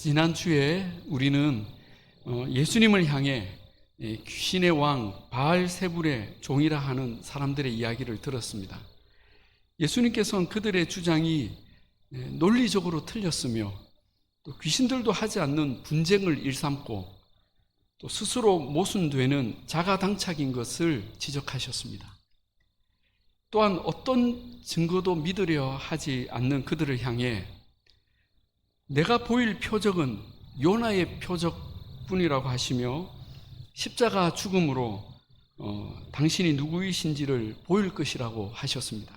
지난주에 우리는 예수님을 향해 귀신의 왕 바알세불의 종이라 하는 사람들의 이야기를 들었습니다. 예수님께서는 그들의 주장이 논리적으로 틀렸으며 또 귀신들도 하지 않는 분쟁을 일삼고 또 스스로 모순되는 자가당착인 것을 지적하셨습니다. 또한 어떤 증거도 믿으려 하지 않는 그들을 향해 내가 보일 표적은 요나의 표적뿐이라고 하시며 십자가 죽음으로 당신이 누구이신지를 보일 것이라고 하셨습니다.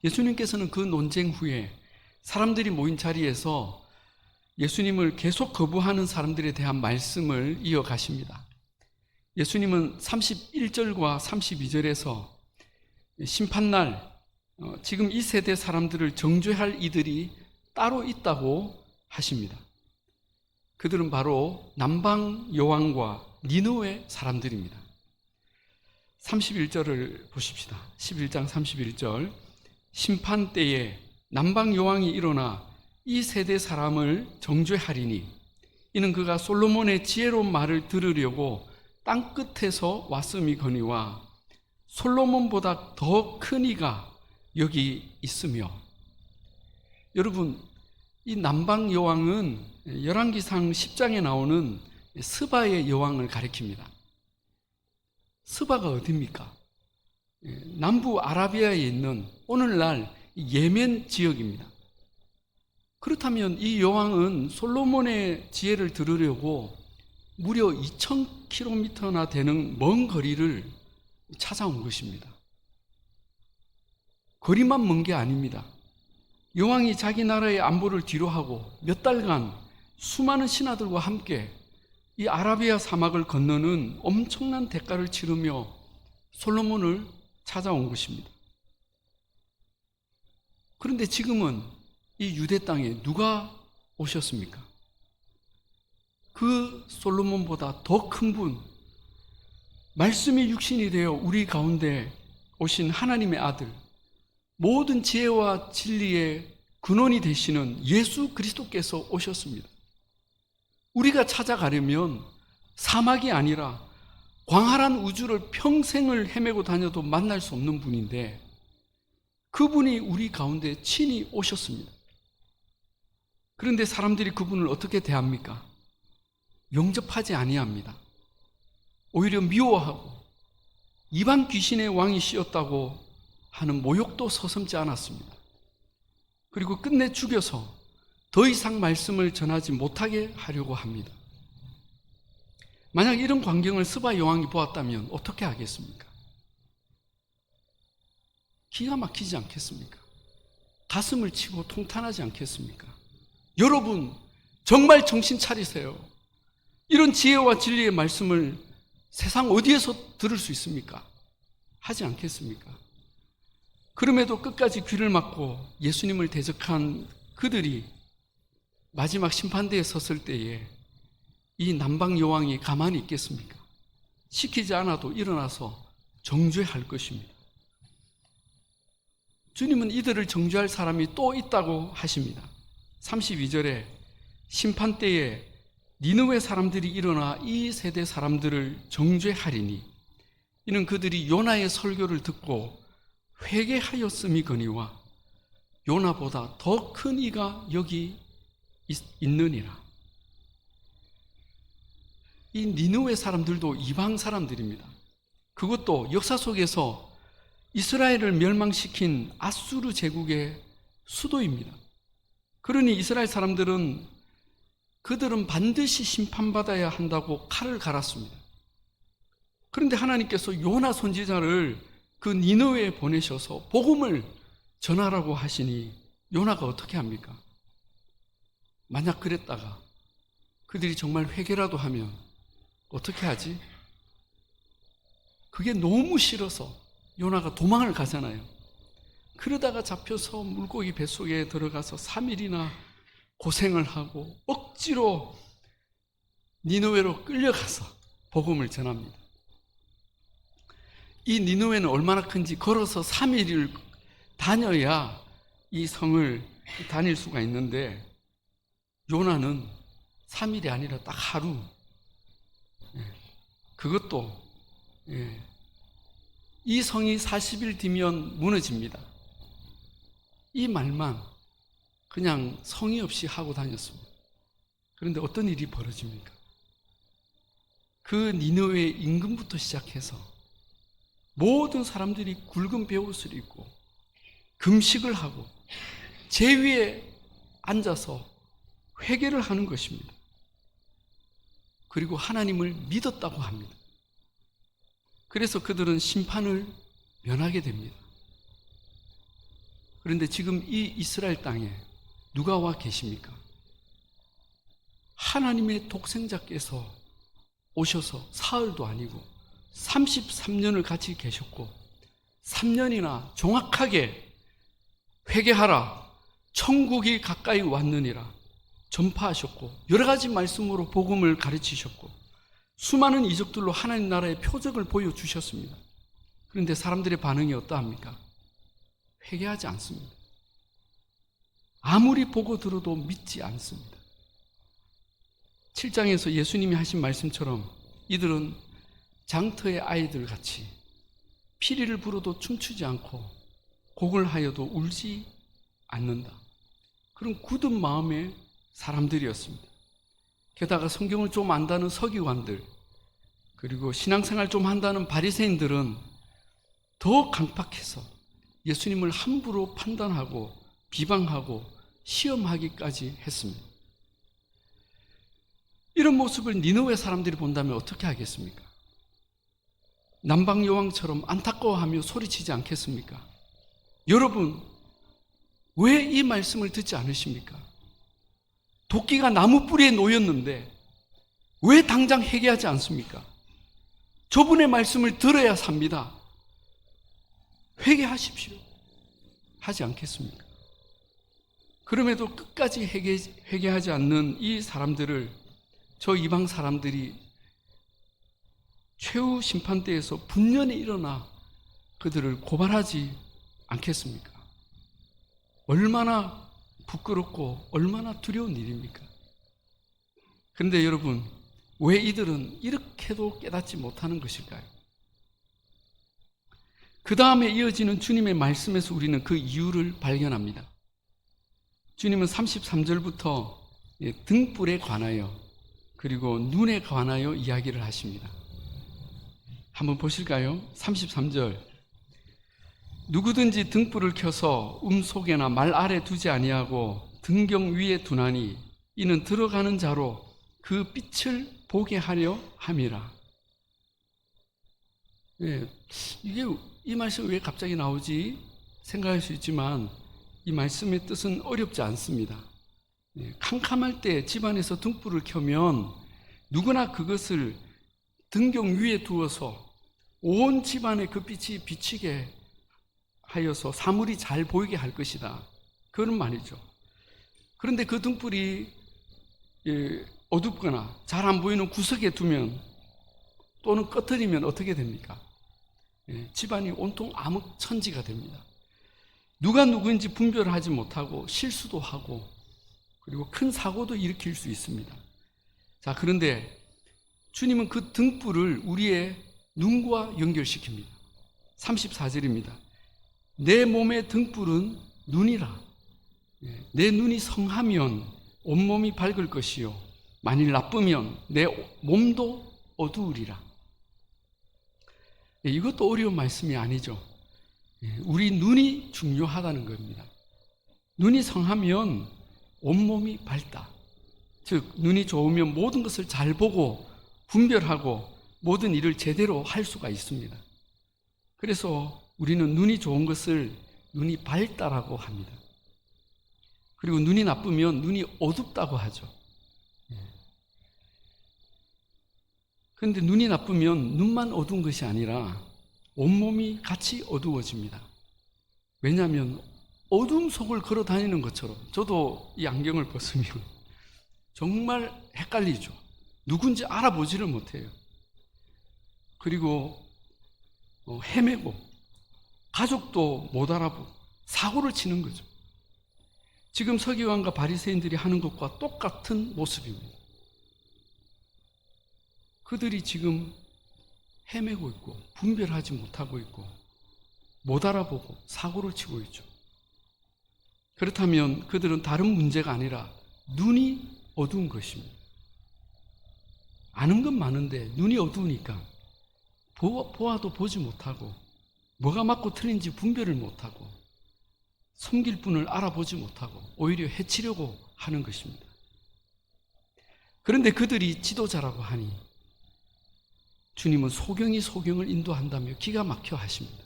예수님께서는 그 논쟁 후에 사람들이 모인 자리에서 예수님을 계속 거부하는 사람들에 대한 말씀을 이어가십니다. 예수님은 31절과 32절에서 심판날 지금 이 세대 사람들을 정죄할 이들이 따로 있다고 하십니다. 그들은 바로 남방 여왕과 니느웨 사람들입니다. 31절을 보십시다. 11장 31절. 심판 때에 남방 여왕이 일어나 이 세대 사람을 정죄하리니 이는 그가 솔로몬의 지혜로운 말을 들으려고 땅 끝에서 왔음이거니와 솔로몬보다 더 큰 이가 여기 있으며. 여러분, 이 남방 여왕은 열왕기상 10장에 나오는 스바의 여왕을 가리킵니다. 스바가 어디입니까? 남부 아라비아에 있는 오늘날 예멘 지역입니다. 그렇다면 이 여왕은 솔로몬의 지혜를 들으려고 무려 2000km나 되는 먼 거리를 찾아온 것입니다. 거리만 먼 게 아닙니다. 여왕이 자기 나라의 안보를 뒤로하고 몇 달간 수많은 신하들과 함께 이 아라비아 사막을 건너는 엄청난 대가를 치르며 솔로몬을 찾아온 것입니다. 그런데 지금은 이 유대 땅에 누가 오셨습니까? 그 솔로몬보다 더 큰 분, 말씀이 육신이 되어 우리 가운데 오신 하나님의 아들, 모든 지혜와 진리의 근원이 되시는 예수 그리스도께서 오셨습니다. 우리가 찾아가려면 사막이 아니라 광활한 우주를 평생을 헤매고 다녀도 만날 수 없는 분인데 그분이 우리 가운데 친히 오셨습니다. 그런데 사람들이 그분을 어떻게 대합니까? 영접하지 아니합니다. 오히려 미워하고 이방 귀신의 왕이시였다고 하는 모욕도 서슴지 않았습니다. 그리고 끝내 죽여서 더 이상 말씀을 전하지 못하게 하려고 합니다. 만약 이런 광경을 스바 여왕이 보았다면 어떻게 하겠습니까? 기가 막히지 않겠습니까? 가슴을 치고 통탄하지 않겠습니까? 여러분, 정말 정신 차리세요. 이런 지혜와 진리의 말씀을 세상 어디에서 들을 수 있습니까? 하지 않겠습니까? 그럼에도 끝까지 귀를 막고 예수님을 대적한 그들이 마지막 심판대에 섰을 때에 이 남방 여왕이 가만히 있겠습니까? 시키지 않아도 일어나서 정죄할 것입니다. 주님은 이들을 정죄할 사람이 또 있다고 하십니다. 32절에 심판대에 니느웨 사람들이 일어나 이 세대 사람들을 정죄하리니 이는 그들이 요나의 설교를 듣고 회개하였음이거니와 요나보다 더 큰 이가 여기 있느니라. 이 니느웨 사람들도 이방 사람들입니다. 그것도 역사 속에서 이스라엘을 멸망시킨 아수르 제국의 수도입니다. 그러니 이스라엘 사람들은 그들은 반드시 심판받아야 한다고 칼을 갈았습니다. 그런데 하나님께서 요나 선지자를 그 니느웨에 보내셔서 복음을 전하라고 하시니 요나가 어떻게 합니까? 만약 그랬다가 그들이 정말 회개라도 하면 어떻게 하지? 그게 너무 싫어서 요나가 도망을 가잖아요. 그러다가 잡혀서 물고기 뱃속에 들어가서 3일이나 고생을 하고 억지로 니느웨로 끌려가서 복음을 전합니다. 이 니느웨는 얼마나 큰지 걸어서 3일을 다녀야 이 성을 다닐 수가 있는데 요나는 3일이 아니라 딱 하루. 그것도 이 성이 40일 뒤면 무너집니다. 이 말만 그냥 성의 없이 하고 다녔습니다. 그런데 어떤 일이 벌어집니까? 그 니느웨 임금부터 시작해서 모든 사람들이 굵은 베옷을 입고 금식을 하고 제 위에 앉아서 회개를 하는 것입니다. 그리고 하나님을 믿었다고 합니다. 그래서 그들은 심판을 면하게 됩니다. 그런데 지금 이 이스라엘 땅에 누가 와 계십니까? 하나님의 독생자께서 오셔서 사흘도 아니고 33년을 같이 계셨고 3년이나 정확하게 회개하라, 천국이 가까이 왔느니라 전파하셨고 여러 가지 말씀으로 복음을 가르치셨고 수많은 이적들로 하나님 나라의 표적을 보여주셨습니다. 그런데 사람들의 반응이 어떠합니까? 회개하지 않습니다. 아무리 보고 들어도 믿지 않습니다. 7장에서 예수님이 하신 말씀처럼 이들은 장터의 아이들 같이 피리를 불어도 춤추지 않고 곡을 하여도 울지 않는다. 그런 굳은 마음의 사람들이었습니다. 게다가 성경을 좀 안다는 서기관들 그리고 신앙생활 좀 한다는 바리새인들은 더 강팍해서 예수님을 함부로 판단하고 비방하고 시험하기까지 했습니다. 이런 모습을 니느웨 사람들이 본다면 어떻게 하겠습니까? 남방 여왕처럼 안타까워하며 소리치지 않겠습니까? 여러분, 왜 이 말씀을 듣지 않으십니까? 도끼가 나무 뿌리에 놓였는데 왜 당장 회개하지 않습니까? 저분의 말씀을 들어야 삽니다. 회개하십시오. 하지 않겠습니까? 그럼에도 끝까지 회개하지 않는 이 사람들을 저 이방 사람들이 최후 심판대에서 분연히 일어나 그들을 고발하지 않겠습니까? 얼마나 부끄럽고 얼마나 두려운 일입니까? 그런데 여러분, 왜 이들은 이렇게도 깨닫지 못하는 것일까요? 그 다음에 이어지는 주님의 말씀에서 우리는 그 이유를 발견합니다. 주님은 33절부터 등불에 관하여 그리고 눈에 관하여 이야기를 하십니다. 한번 보실까요? 33절. 누구든지 등불을 켜서 속에나 말 아래 두지 아니하고 등경 위에 두나니 이는 들어가는 자로 그 빛을 보게 하려 함이라. 이게 이 말씀이 왜 갑자기 나오지? 생각할 수 있지만 이 말씀의 뜻은 어렵지 않습니다. 캄캄할 때 집안에서 등불을 켜면 누구나 그것을 등경 위에 두어서 온 집안에 그 빛이 비치게 하여서 사물이 잘 보이게 할 것이다. 그런 말이죠. 그런데 그 등불이 어둡거나 잘 안 보이는 구석에 두면 또는 꺼트리면 어떻게 됩니까? 집안이 온통 암흑천지가 됩니다. 누가 누구인지 분별을 하지 못하고 실수도 하고 그리고 큰 사고도 일으킬 수 있습니다. 자, 그런데 주님은 그 등불을 우리의 눈과 연결시킵니다. 34절입니다. 내 몸의 등불은 눈이라. 내 눈이 성하면 온몸이 밝을 것이요 만일 나쁘면 내 몸도 어두우리라. 이것도 어려운 말씀이 아니죠. 우리 눈이 중요하다는 겁니다. 눈이 성하면 온몸이 밝다. 즉 눈이 좋으면 모든 것을 잘 보고 분별하고 모든 일을 제대로 할 수가 있습니다. 그래서 우리는 눈이 좋은 것을 눈이 밝다라고 합니다. 그리고 눈이 나쁘면 눈이 어둡다고 하죠. 그런데 눈이 나쁘면 눈만 어두운 것이 아니라 온몸이 같이 어두워집니다. 왜냐하면 어둠 속을 걸어 다니는 것처럼 저도 이 안경을 벗으면 정말 헷갈리죠. 누군지 알아보지를 못해요. 그리고 헤매고 가족도 못 알아보고 사고를 치는 거죠. 지금 서기관과 바리새인들이 하는 것과 똑같은 모습입니다. 그들이 지금 헤매고 있고 분별하지 못하고 있고 못 알아보고 사고를 치고 있죠. 그렇다면 그들은 다른 문제가 아니라 눈이 어두운 것입니다. 아는 건 많은데 눈이 어두우니까 보아도 보지 못하고 뭐가 맞고 틀린지 분별을 못하고 섬길 분을 알아보지 못하고 오히려 해치려고 하는 것입니다. 그런데 그들이 지도자라고 하니 주님은 소경이 소경을 인도한다며 기가 막혀 하십니다.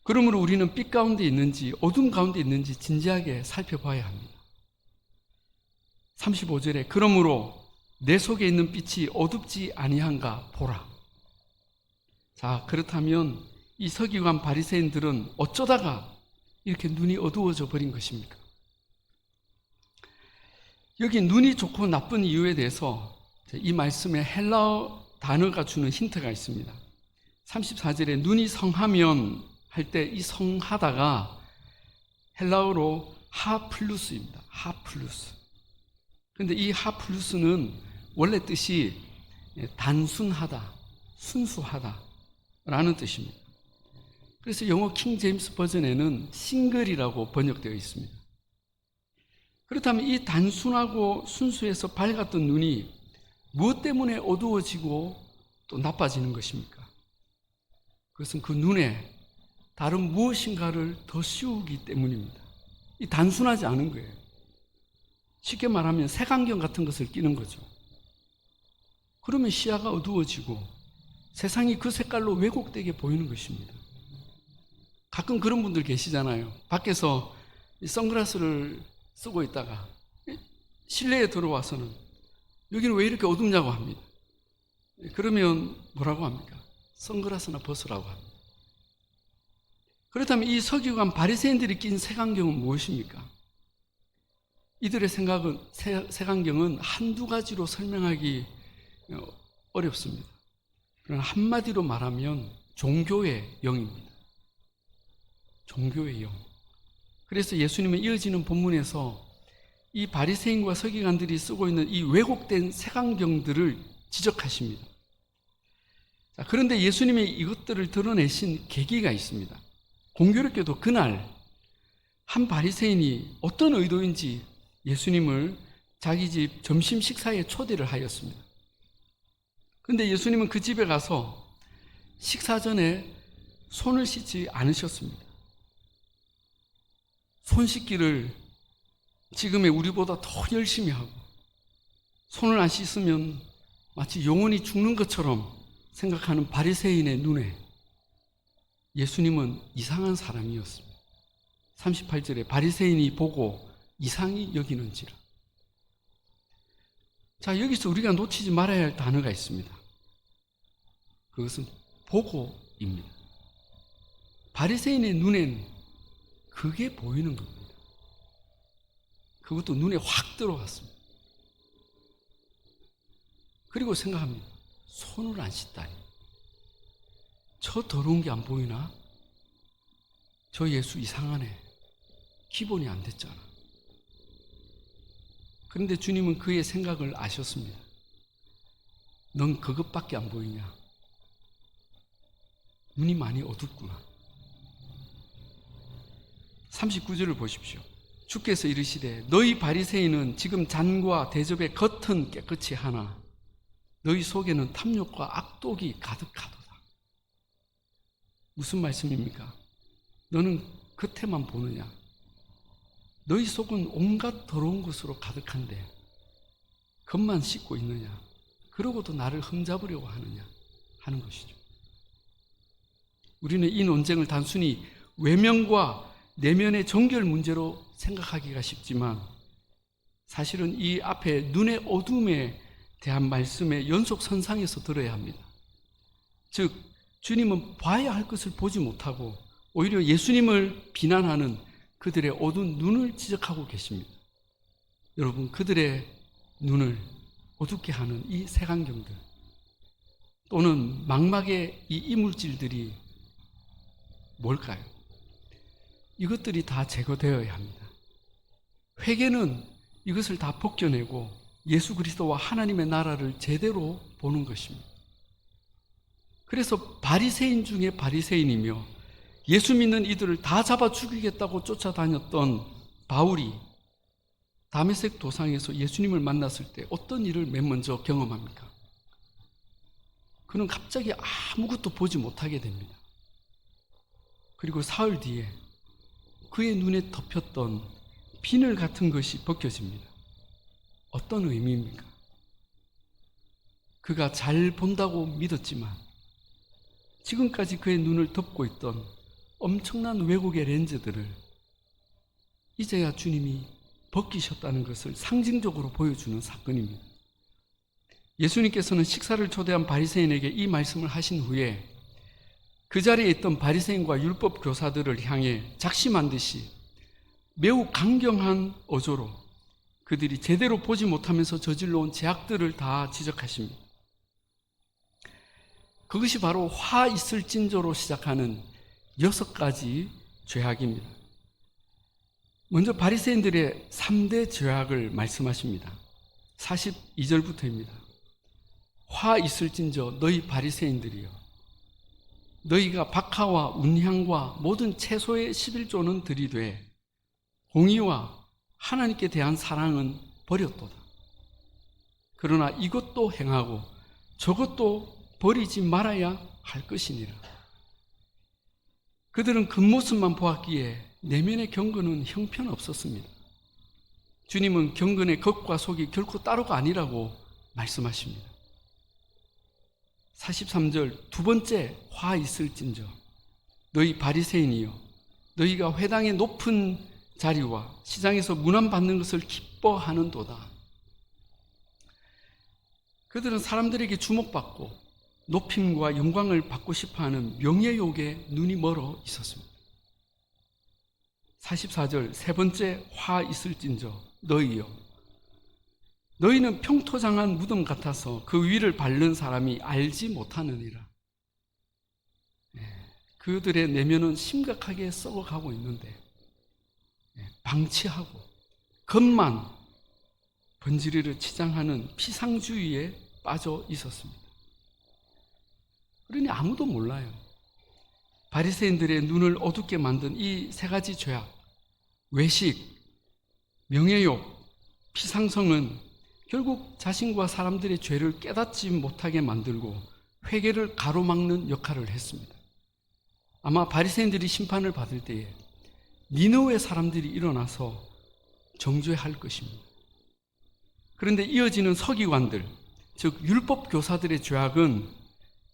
그러므로 우리는 빛 가운데 있는지 어둠 가운데 있는지 진지하게 살펴봐야 합니다. 35절에 그러므로 내 속에 있는 빛이 어둡지 아니한가 보라. 자, 그렇다면 이 서기관 바리새인들은 어쩌다가 이렇게 눈이 어두워져 버린 것입니까? 여기 눈이 좋고 나쁜 이유에 대해서 이 말씀에 헬라어 단어가 주는 힌트가 있습니다. 34절에 눈이 성하면 할 때 이 성하다가 헬라어로 하플루스입니다. 하플루스. 그런데 이 하플루스는 원래 뜻이 단순하다, 순수하다 라는 뜻입니다. 그래서 영어 킹 제임스 버전에는 싱글이라고 번역되어 있습니다. 그렇다면 이 단순하고 순수해서 밝았던 눈이 무엇 때문에 어두워지고 또 나빠지는 것입니까? 그것은 그 눈에 다른 무엇인가를 더 씌우기 때문입니다. 이 단순하지 않은 거예요. 쉽게 말하면 색안경 같은 것을 끼는 거죠. 그러면 시야가 어두워지고 세상이 그 색깔로 왜곡되게 보이는 것입니다. 가끔 그런 분들 계시잖아요. 밖에서 선글라스를 쓰고 있다가 실내에 들어와서는 여기는 왜 이렇게 어둡냐고 합니다. 그러면 뭐라고 합니까? 선글라스나 벗으라고 합니다. 그렇다면 이 서기관 바리새인들이 낀 색안경은 무엇입니까? 이들의 생각은 색안경은 한두 가지로 설명하기 어렵습니다. 그러나 한마디로 말하면 종교의 영입니다. 종교의 영. 그래서 예수님은 이어지는 본문에서 이 바리새인과 서기관들이 쓰고 있는 이 왜곡된 색안경들을 지적하십니다. 자, 그런데 예수님이 이것들을 드러내신 계기가 있습니다. 공교롭게도 그날 한 바리새인이 어떤 의도인지 예수님을 자기 집 점심 식사에 초대를 하였습니다. 그런데 예수님은 그 집에 가서 식사 전에 손을 씻지 않으셨습니다. 손 씻기를 지금의 우리보다 더 열심히 하고 손을 안 씻으면 마치 영혼이 죽는 것처럼 생각하는 바리새인의 눈에 예수님은 이상한 사람이었습니다. 38절에 바리새인이 보고 이상히 여기는지라. 자, 여기서 우리가 놓치지 말아야 할 단어가 있습니다. 그것은 보고입니다. 바리새인의 눈엔 그게 보이는 겁니다. 그것도 눈에 확 들어갔습니다. 그리고 생각합니다. 손을 안 씻다니. 저 더러운 게 안 보이나? 저 예수 이상하네. 기본이 안 됐잖아. 그런데 주님은 그의 생각을 아셨습니다. 넌 그것밖에 안 보이냐? 눈이 많이 어둡구나. 39절을 보십시오. 주께서 이르시되 너희 바리새인은 지금 잔과 대접의 겉은 깨끗이 하나 너희 속에는 탐욕과 악독이 가득하도다. 무슨 말씀입니까? 너는 겉에만 보느냐? 너희 속은 온갖 더러운 것으로 가득한데 겉만 씻고 있느냐? 그러고도 나를 흠잡으려고 하느냐? 하는 것이죠. 우리는 이 논쟁을 단순히 외면과 내면의 정결 문제로 생각하기가 쉽지만 사실은 이 앞에 눈의 어둠에 대한 말씀의 연속선상에서 들어야 합니다. 즉 주님은 봐야 할 것을 보지 못하고 오히려 예수님을 비난하는 그들의 어두운 눈을 지적하고 계십니다. 여러분, 그들의 눈을 어둡게 하는 이 색안경들 또는 망막의 이 이물질들이 뭘까요? 이것들이 다 제거되어야 합니다. 회개는 이것을 다 벗겨내고 예수 그리스도와 하나님의 나라를 제대로 보는 것입니다. 그래서 바리새인 중에 바리새인이며 예수 믿는 이들을 다 잡아 죽이겠다고 쫓아다녔던 바울이 다메섹 도상에서 예수님을 만났을 때 어떤 일을 맨 먼저 경험합니까? 그는 갑자기 아무것도 보지 못하게 됩니다. 그리고 사흘 뒤에 그의 눈에 덮였던 비늘 같은 것이 벗겨집니다. 어떤 의미입니까? 그가 잘 본다고 믿었지만 지금까지 그의 눈을 덮고 있던 엄청난 왜곡의 렌즈들을 이제야 주님이 벗기셨다는 것을 상징적으로 보여주는 사건입니다. 예수님께서는 식사를 초대한 바리새인에게 이 말씀을 하신 후에 그 자리에 있던 바리새인과 율법 교사들을 향해 작심한 듯이 매우 강경한 어조로 그들이 제대로 보지 못하면서 저질러 온 죄악들을 다 지적하십니다. 그것이 바로 화 있을 징조로 시작하는 6가지 죄악입니다. 먼저 바리새인들의 3대 죄악을 말씀하십니다. 42절부터입니다. 화 있을 징조 너희 바리새인들이여, 너희가 박하와 운향과 모든 채소의 11조는 들이되 공의와 하나님께 대한 사랑은 버렸도다. 그러나 이것도 행하고 저것도 버리지 말아야 할 것이니라. 그들은 겉모습만 보았기에 내면의 경건은 형편없었습니다. 주님은 경건의 겉과 속이 결코 따로가 아니라고 말씀하십니다. 43절 두 번째 화 있을진저 너희 바리새인이여, 너희가 회당의 높은 자리와 시장에서 문안받는 것을 기뻐하는도다. 그들은 사람들에게 주목받고 높임과 영광을 받고 싶어하는 명예욕에 눈이 멀어 있었습니다. 44절 세 번째 화 있을진저 너희여, 너희는 평토장한 무덤 같아서 그 위를 밟는 사람이 알지 못하느니라. 그들의 내면은 심각하게 썩어가고 있는데 방치하고 겉만 번지르르 치장하는 피상주의에 빠져 있었습니다. 그러니 아무도 몰라요. 바리새인들의 눈을 어둡게 만든 이 3가지 죄악, 외식, 명예욕, 피상성은 결국 자신과 사람들의 죄를 깨닫지 못하게 만들고 회개를 가로막는 역할을 했습니다. 아마 바리새인들이 심판을 받을 때에 니느웨 사람들이 일어나서 정죄할 것입니다. 그런데 이어지는 서기관들, 즉 율법 교사들의 죄악은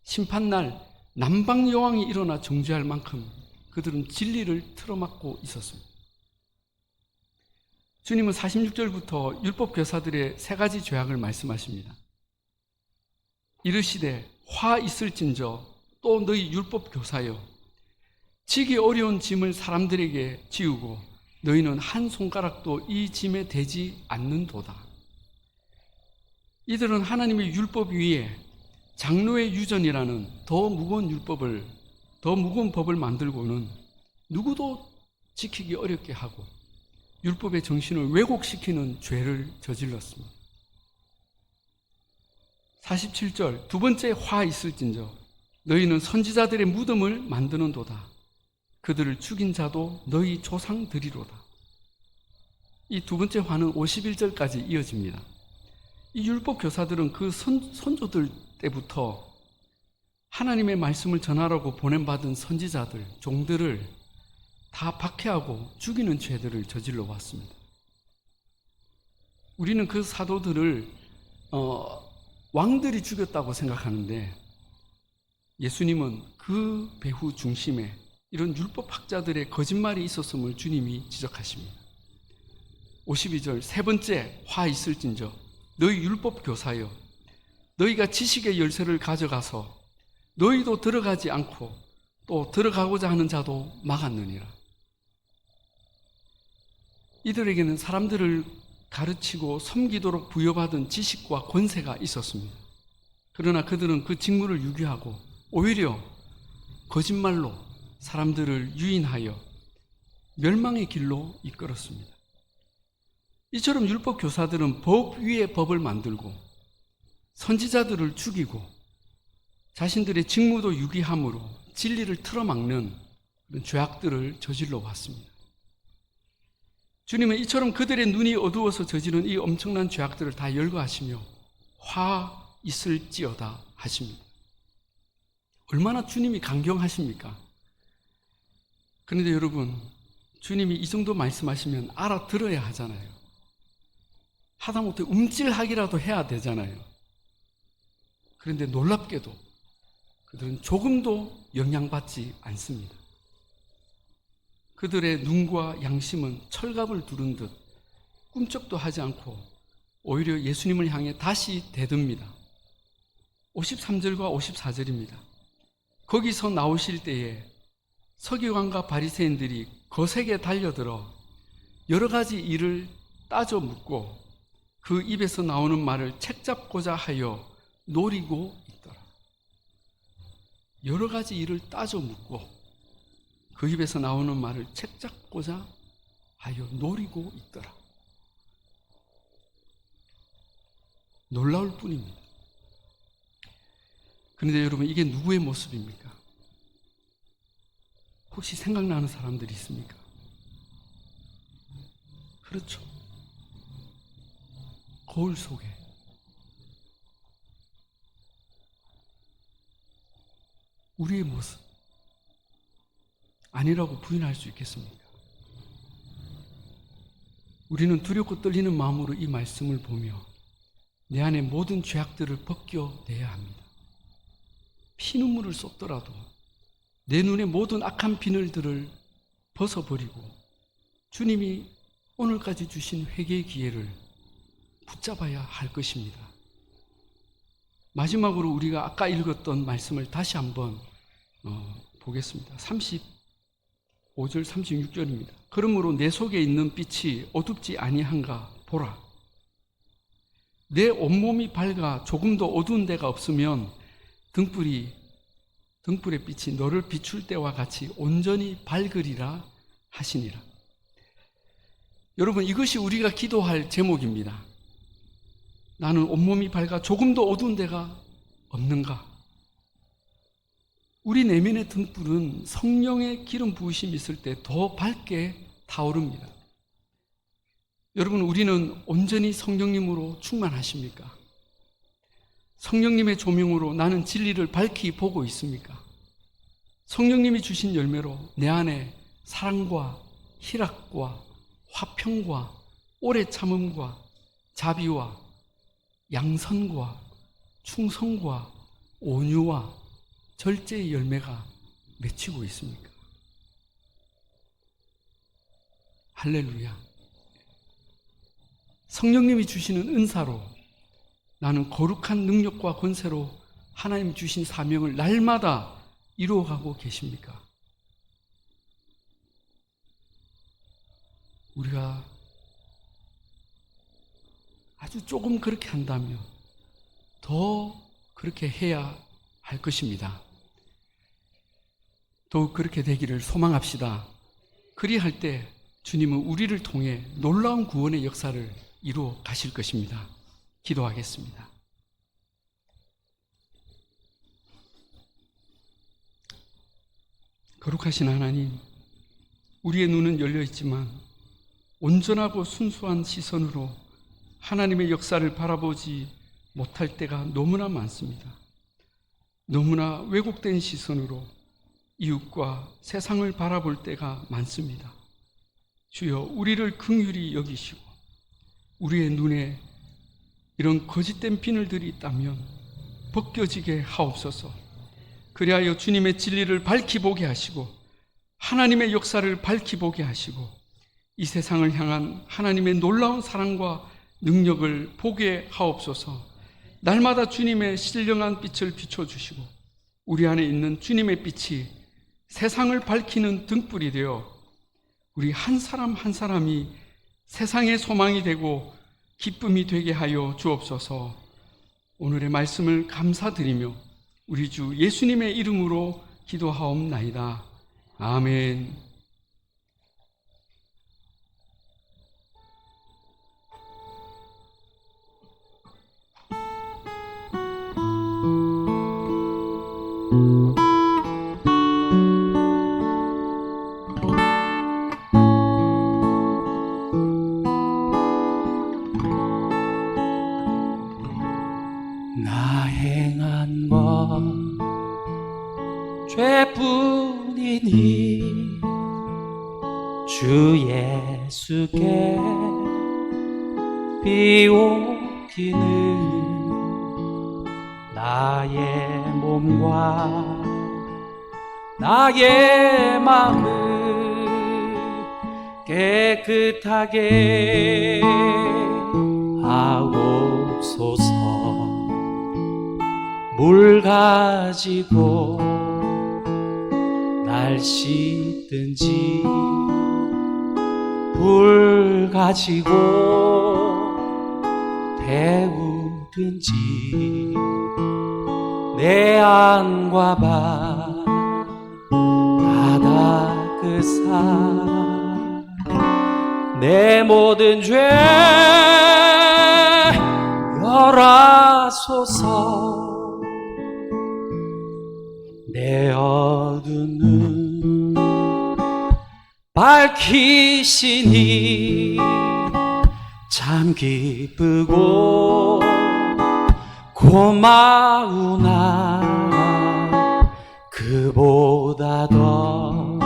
심판날 남방 여왕이 일어나 정죄할 만큼 그들은 진리를 틀어막고 있었습니다. 주님은 46절부터 율법 교사들의 3가지 죄악을 말씀하십니다. 이르시되 화 있을진저 또 너희 율법 교사여, 지기 어려운 짐을 사람들에게 지우고 너희는 한 손가락도 이 짐에 대지 않는도다. 이들은 하나님의 율법 위에 장로의 유전이라는 더 무거운 법을 만들고는 누구도 지키기 어렵게 하고 율법의 정신을 왜곡시키는 죄를 저질렀습니다. 47절 두 번째 화 있을진저 너희는 선지자들의 무덤을 만드는도다. 그들을 죽인 자도 너희 조상들이로다. 이 두 번째 화는 51절까지 이어집니다. 이 율법 교사들은 그 선조들 때부터 하나님의 말씀을 전하라고 보냄받은 선지자들, 종들을 다 박해하고 죽이는 죄들을 저질러 왔습니다. 우리는 그 사도들을 왕들이 죽였다고 생각하는데 예수님은 그 배후 중심에 이런 율법학자들의 거짓말이 있었음을 주님이 지적하십니다. 52절 세 번째 화 있을진저 너희 율법 교사여, 너희가 지식의 열쇠를 가져가서 너희도 들어가지 않고 또 들어가고자 하는 자도 막았느니라. 이들에게는 사람들을 가르치고 섬기도록 부여받은 지식과 권세가 있었습니다. 그러나 그들은 그 직무를 유기하고 오히려 거짓말로 사람들을 유인하여 멸망의 길로 이끌었습니다. 이처럼 율법 교사들은 법 위에 법을 만들고 선지자들을 죽이고 자신들의 직무도 유기함으로 진리를 틀어막는 그런 죄악들을 저질러 왔습니다. 주님은 이처럼 그들의 눈이 어두워서 저지른 이 엄청난 죄악들을 다 열거하시며 화 있을지어다 하십니다. 얼마나 주님이 강경하십니까? 그런데 여러분, 주님이 이 정도 말씀하시면 알아들어야 하잖아요. 하다못해 움찔하기라도 해야 되잖아요. 그런데 놀랍게도 그들은 조금도 영향받지 않습니다. 그들의 눈과 양심은 철갑을 두른 듯 꿈쩍도 하지 않고 오히려 예수님을 향해 다시 대듭니다. 53절과 54절입니다. 거기서 나오실 때에 서기관과 바리새인들이 거세게 달려들어 여러 가지 일을 따져 묻고 그 입에서 나오는 말을 책잡고자 하여 노리고 있더라. 여러 가지 일을 따져 묻고 그 입에서 나오는 말을 책잡고자 하여 노리고 있더라. 놀라울 뿐입니다. 그런데 여러분, 이게 누구의 모습입니까? 혹시 생각나는 사람들이 있습니까? 그렇죠. 거울 속에 우리의 모습 아니라고 부인할 수 있겠습니까? 우리는 두렵고 떨리는 마음으로 이 말씀을 보며 내 안에 모든 죄악들을 벗겨내야 합니다. 피눈물을 쏟더라도 내 눈에 모든 악한 비늘들을 벗어버리고 주님이 오늘까지 주신 회개의 기회를 붙잡아야 할 것입니다. 마지막으로 우리가 아까 읽었던 말씀을 다시 한번 보겠습니다. 35절 36절입니다. 그러므로 내 속에 있는 빛이 어둡지 아니한가 보라. 내 온몸이 밝아 조금도 어두운 데가 없으면 등불의 빛이 너를 비출 때와 같이 온전히 밝으리라 하시니라. 여러분, 이것이 우리가 기도할 제목입니다. 나는 온몸이 밝아 조금도 어두운 데가 없는가? 우리 내면의 등불은 성령의 기름 부으심이 있을 때 더 밝게 타오릅니다. 여러분, 우리는 온전히 성령님으로 충만하십니까? 성령님의 조명으로 나는 진리를 밝히 보고 있습니까? 성령님이 주신 열매로 내 안에 사랑과 희락과 화평과 오래 참음과 자비와 양선과 충성과 온유와 절제의 열매가 맺히고 있습니까? 할렐루야. 성령님이 주시는 은사로 나는 거룩한 능력과 권세로 하나님 주신 사명을 날마다 이루어가고 계십니까? 우리가 아주 조금 그렇게 한다면 더 그렇게 해야 할 것입니다. 더욱 그렇게 되기를 소망합시다. 그리할 때 주님은 우리를 통해 놀라운 구원의 역사를 이루어 가실 것입니다. 기도하겠습니다. 거룩하신 하나님, 우리의 눈은 열려 있지만 온전하고 순수한 시선으로 하나님의 역사를 바라보지 못할 때가 너무나 많습니다. 너무나 왜곡된 시선으로 이웃과 세상을 바라볼 때가 많습니다. 주여, 우리를 긍휼히 여기시고 우리의 눈에 이런 거짓된 비늘들이 있다면 벗겨지게 하옵소서. 그리하여 주님의 진리를 밝히 보게 하시고 하나님의 역사를 밝히 보게 하시고 이 세상을 향한 하나님의 놀라운 사랑과 능력을 보게 하옵소서. 날마다 주님의 신령한 빛을 비춰주시고 우리 안에 있는 주님의 빛이 세상을 밝히는 등불이 되어 우리 한 사람 한 사람이 세상의 소망이 되고 기쁨이 되게 하여 주옵소서. 오늘의 말씀을 감사드리며 우리 주 예수님의 이름으로 기도하옵나이다. 아멘. 죄뿐이니 주 예수께 비옥기는 나의 몸과 나의 마음을 깨끗하게 하옵소서. 물 가지고 날 씻든지 불 가지고 태우든지 내 안과 바다 닦으사 내 모든 죄 멸하소서. 내 어두운 눈 밝히시니 참 기쁘고 고마우나 그보다 더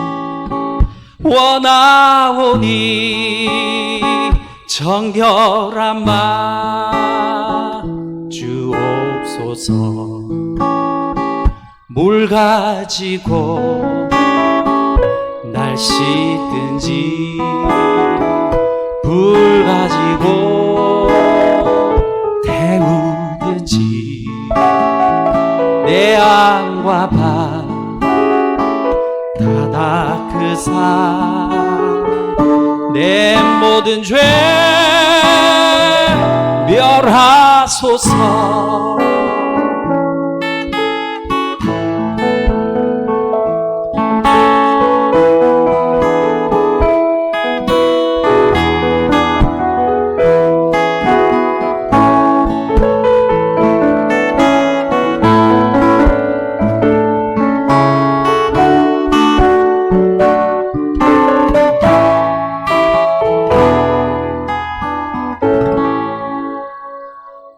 원하오니 정결한 마 주옵소서. 물 가지고 날 씻든지 불 가지고 태우든지 내 안과 바다 닦으사 내 모든 죄 멸하소서.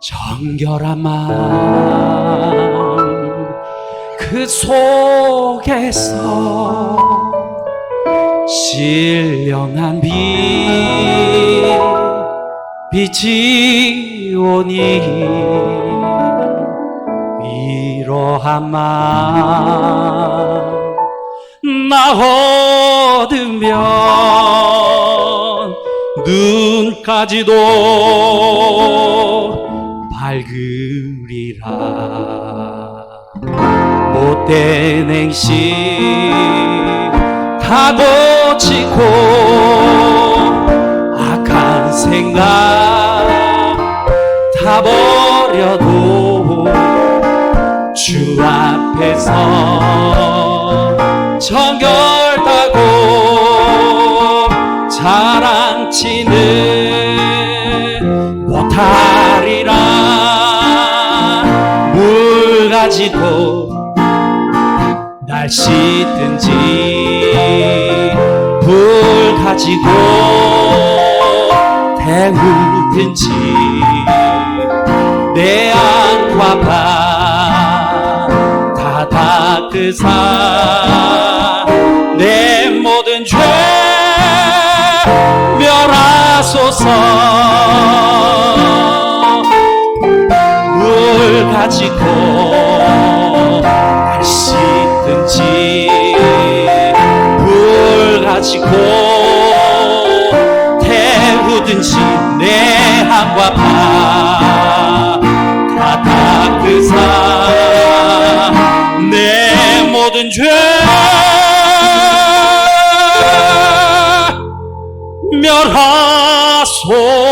정결한 마음 그 속에서 신령한 빛이 오니 이러한 마음 나 얻으면 눈까지도 밝으리라. 못된 행실 다 고치고 악한 생각 다 버려도 주 앞에서 정결하고 자랑치는 못하리라. 물 가지고 날 씻든지 불 가지고 태우든지 내 안과 바다 닦으사 내 모든 죄 멸하소서. 물 가지고 날 씻든지 불 가지고 태우든지 내 한과 바다 닦으사 내 모든 죄 멸하소서.